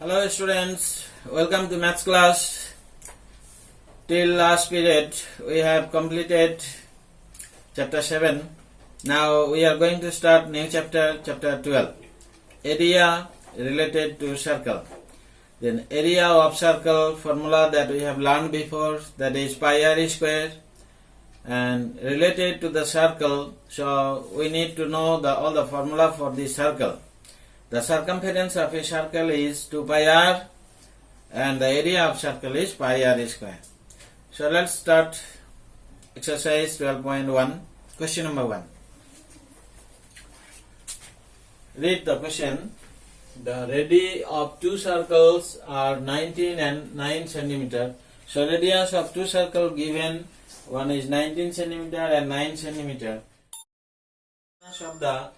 Hello students, welcome to maths class. Till last period we have completed chapter 7. Now we are going to start new chapter 12. Area related to circle. Then area of circle formula that we have learned before, that is pi r square, and related to the circle, so we need to know all the formula for the circle. The circumference of a circle is 2 pi r and the area of circle is pi r square. So let's start exercise 12.1. Question number 1. Read the question. The radii of two circles are 19 and 9 centimeter. So radius of two circles given, one is 19 centimeter and 9 centimeter. Of the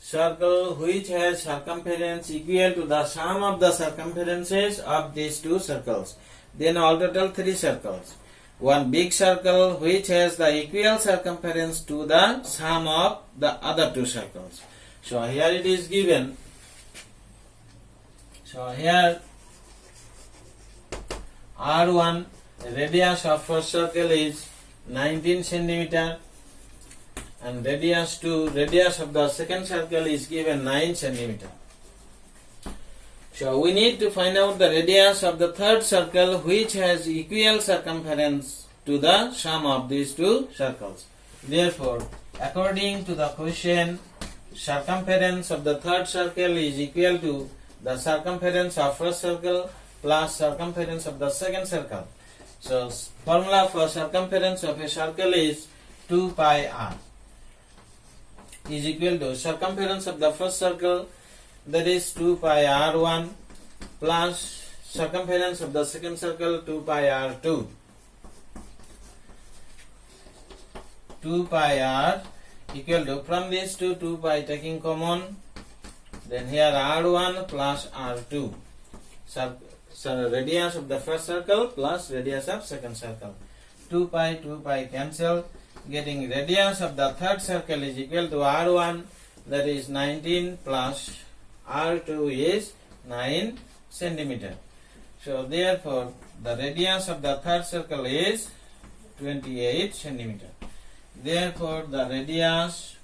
circle which has circumference equal to the sum of the circumferences of these two circles. Then all total 3 circles. One big circle which has the equal circumference to the sum of the other two circles. So here it is given. So here R1, radius of first circle is 19 centimeter. And radius of the second circle is given 9 centimeter. So we need to find out the radius of the third circle which has equal circumference to the sum of these two circles. Therefore, according to the question, circumference of the third circle is equal to the circumference of first circle plus circumference of the second circle. So formula for circumference of a circle is 2 pi r. Is equal to circumference of the first circle, that is 2 pi r1 plus circumference of the second circle 2 pi r2. 2 pi r equal to, from this 2 pi taking common, then here r1 plus r2. So radius of the first circle plus radius of second circle. 2 pi cancel. Getting radius of the third circle is equal to r1, that is 19, plus r2 is 9 centimeter. So therefore the radius of the third circle is 28 centimeter. Therefore the radius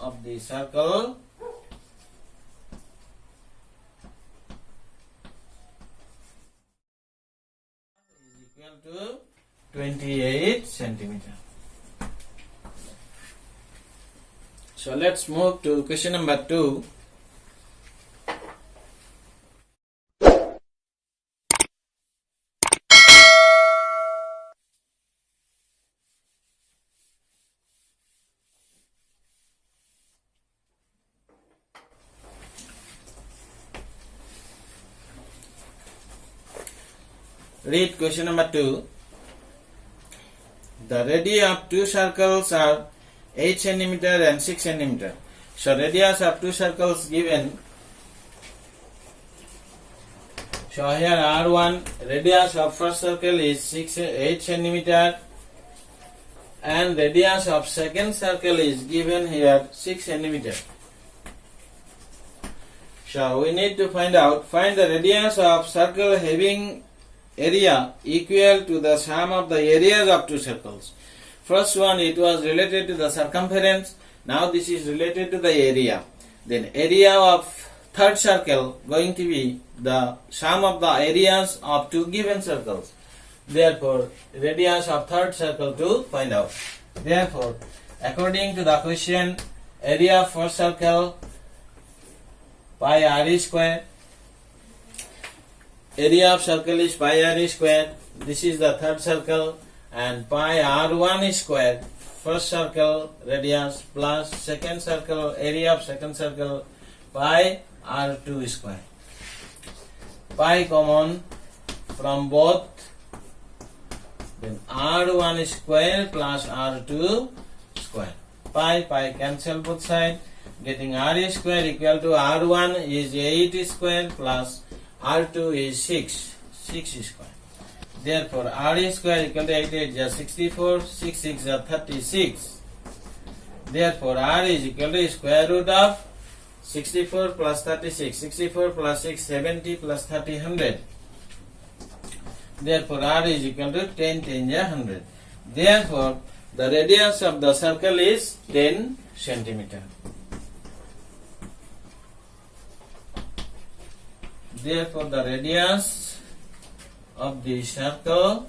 of the circle to 28 centimeter. So let's move to question number 2. Read question number 2. The radii of two circles are 8 centimeter and 6 centimeter. So radius of two circles given. So here R1, radius of first circle is 8 centimeter and radius of second circle is given here 6 centimeter. So we need to find the radius of circle having area equal to the sum of the areas of two circles. First one, it was related to the circumference. Now this is related to the area. Then area of third circle going to be the sum of the areas of two given circles. Therefore radius of third circle to find out. Therefore according to the question, area of first circle pi r square. Area of circle is pi r square. This is the third circle, and pi r1 square, first circle radius, plus second circle area of second circle pi r2 square. Pi common from both, then r1 square plus r2 square. Pi cancel both sides, getting r square equal to r1 is 8 square plus r2 is 6 square. Therefore r square equal to 8 is 64, 6 is 36. Therefore, R is equal to square root of 64 plus 36. 64 plus 6, 70 plus 30, 100. Therefore, R is equal to 10 10 100. Therefore, the radius of the circle is 10 centimeter. Therefore, the radius of the circle,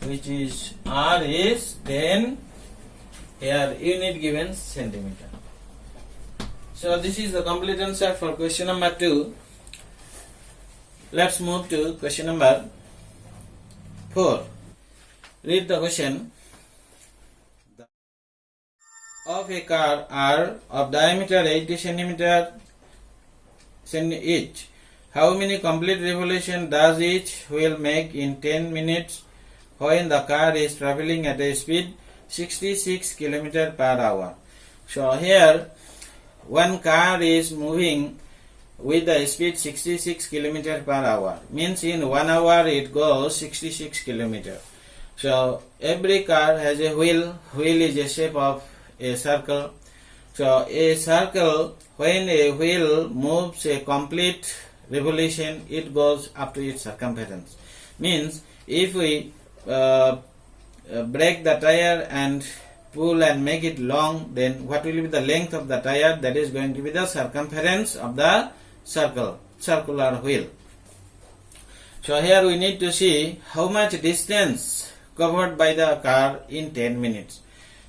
which is R, is 10. Here unit given centimeter. So this is the complete answer for question number 2. Let's move to question number 4. Read the question. Of a car are of diameter 80 centimeter each. How many complete revolutions does each wheel make in 10 minutes when the car is traveling at a speed 66 km per hour? So here one car is moving with the speed 66 km per hour. Means in 1 hour it goes 66 km. So every car has a wheel. Wheel is a shape of a circle. So a circle, when a wheel moves a complete revolution, it goes up to its circumference. Means if we break the tire and pull and make it long, then what will be the length of the tire? That is going to be the circumference of the circular wheel. So here we need to see how much distance covered by the car in 10 minutes.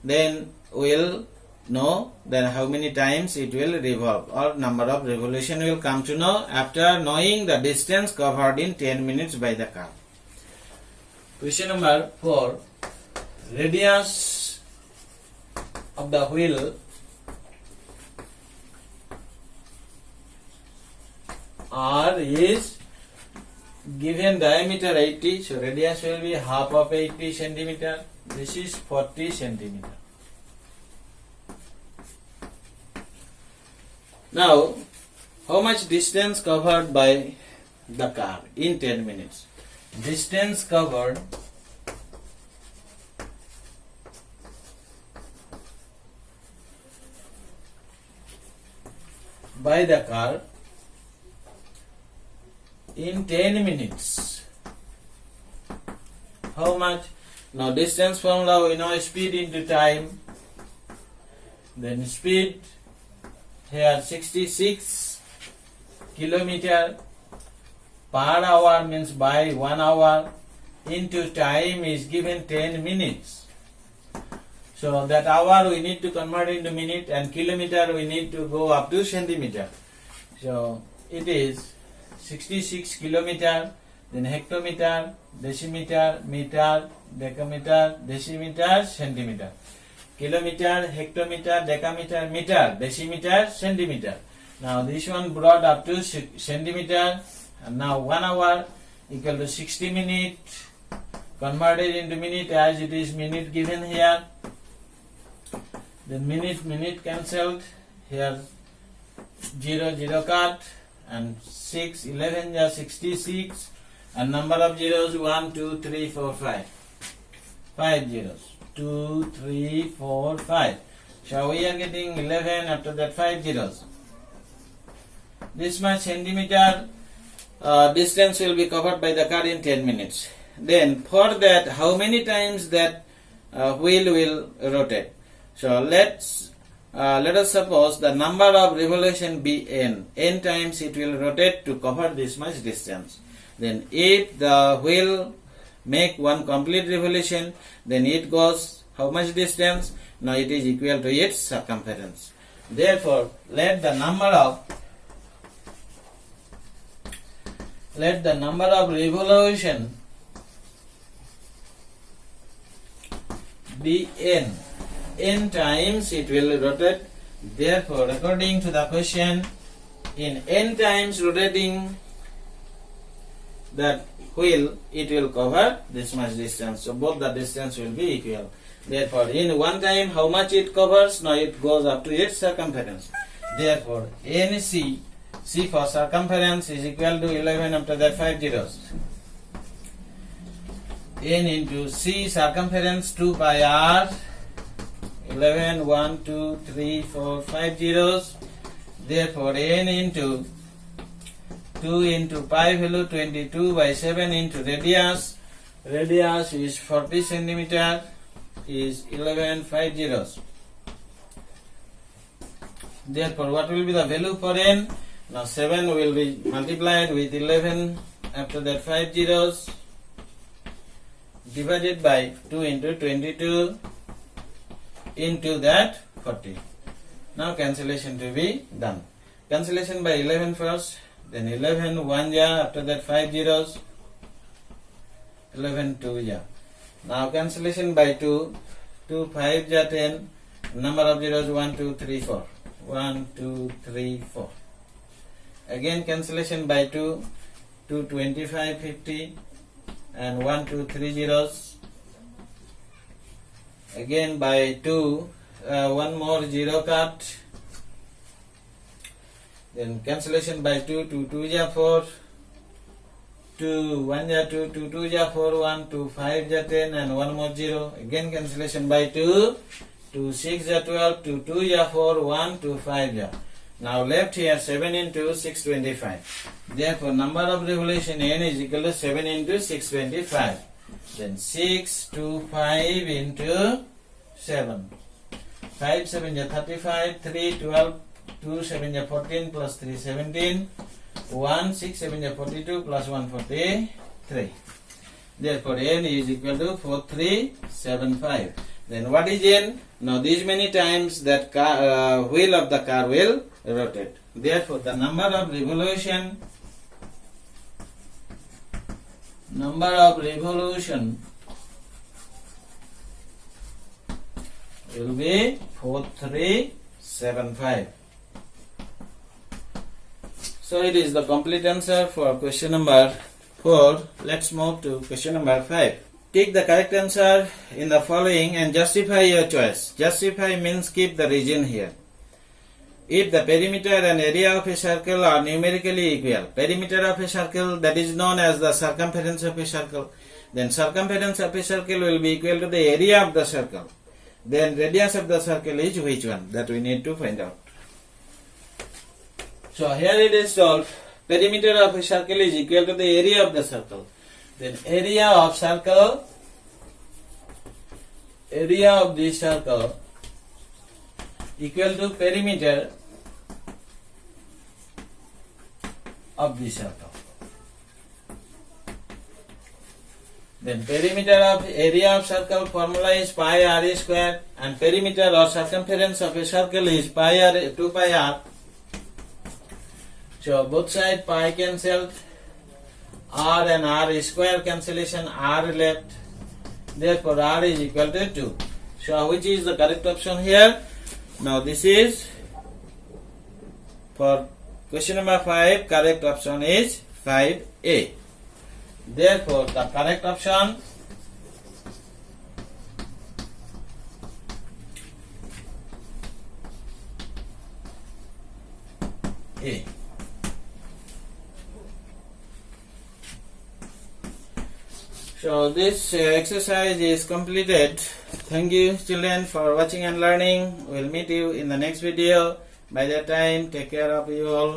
Then we'll know then how many times it will revolve, or number of revolution will come to know after knowing the distance covered in 10 minutes by the car. Question number 4. Radius of the wheel R is given diameter 80, so radius will be half of 80 centimeter. This is 40 centimeter. Now, how much distance covered by the car in 10 minutes? Distance covered by the car in 10 minutes. How much? Now distance formula we know, speed into time. Then speed here 66 kilometer per hour, means by 1 hour, into time is given 10 minutes. So that hour we need to convert into minute, and kilometer we need to go up to centimeter. So it is 66 kilometer, then hectometer, decimeter, meter, decameter, decimeter, centimeter. Kilometer, hectometer, decameter, meter, decimeter, centimeter. Now this one brought up to centimeter, and now 1 hour equal to 60 minutes, converted into minute as it is minute given here. Then minute cancelled, here 0 cut, and 6 11 are 66, and number of zeros 1 2 3 4 5, 5 zeros, 2 3 4 5. So we are getting 11, after that 5 zeros. This much centimeter distance will be covered by the car in 10 minutes. Then for that, how many times that wheel will rotate? So let us suppose the number of revolution be n. N times it will rotate to cover this much distance. Then if the wheel make one complete revolution, then it goes how much distance? Now it is equal to its circumference. Therefore, let the number of revolution be n. N times it will rotate. Therefore, according to the question, in n times rotating that wheel, it will cover this much distance. So both the distance will be equal. Therefore, in one time, how much it covers? Now it goes up to its circumference. Therefore, NC, C for circumference, is equal to 11, after that 5 zeros. N into C circumference 2 pi r 11, 1, 2, 3, 4, 5 zeros. Therefore, n into 2 into pi value 22 by 7 into radius. Radius is 40 centimeter, is 11 5 zeros. Therefore, what will be the value for n? Now 7 will be multiplied with 11, after that 5 zeros, divided by 2 into 22 into that 40. Now cancellation to be done. Cancellation by 11 first, then 11 1 ja, after that 5 zeros, 11 2 ja. Now cancellation by 2, 2 5 ja 10, number of zeros 1 2 3 4, 1 2 3 4. Again cancellation by 2, 2 25 50, and 1 2 3 zeros. Again by 2, one more zero cut. Then cancellation by 2, 2 2 ja 4, 2 1 ja 2, 2 2 ja 4, 1 2 5 ja 10, and one more zero. Again cancellation by 2, 2 6 ja 12, 2 2 ja 4, 1 2 5 ja. Now left here 7 into 625. Therefore, number of revolution n is equal to 7 into 625. Then 6 2 5 into 7. 5 7 ja 35, 3 12, 2 7 ja 14 plus 3 17, 1 6 7 ja 42 plus 1 43. Therefore, n is equal to 4375. Then what is n? Now these many times that wheel of the car will rotate. Therefore, the number of revolution will be 4375. So it is the complete answer for question number 4. Let's move to question number 5. Take the correct answer in the following and justify your choice. Justify means keep the region here. If the perimeter and area of a circle are numerically equal, perimeter of a circle, that is known as the circumference of a circle, then circumference of a circle will be equal to the area of the circle. Then radius of the circle is which one? That we need to find out. So here it is told perimeter of a circle is equal to the area of the circle. Then area of the circle equal to perimeter of the circle. Then perimeter of area of circle formula is pi r square, and perimeter or circumference of a circle is pi r 2 pi r. So both sides pi cancelled, r and r square cancellation, r left. Therefore r is equal to 2. So which is the correct option here? Now this is for question number 5. Correct option is 5A. Therefore the correct option A. So this exercise is completed. Thank you children for watching and learning. We'll meet you in the next video. By that time, take care of you all.